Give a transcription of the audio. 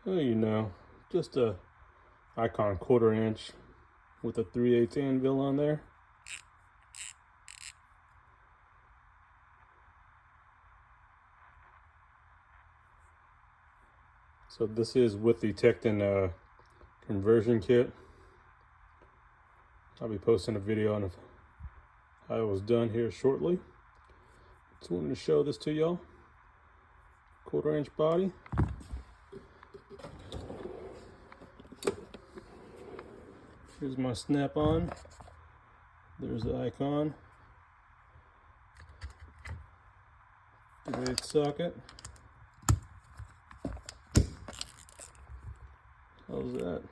Oh, just a icon 1/4 inch with a 3/8 anvil on there. So this is with the Tecton conversion kit. I'll be posting a video on how it was done here shortly. Just wanted to show this to y'all. 1/4 inch body. Here's my snap-on. There's the icon. 3/8 socket. How's that?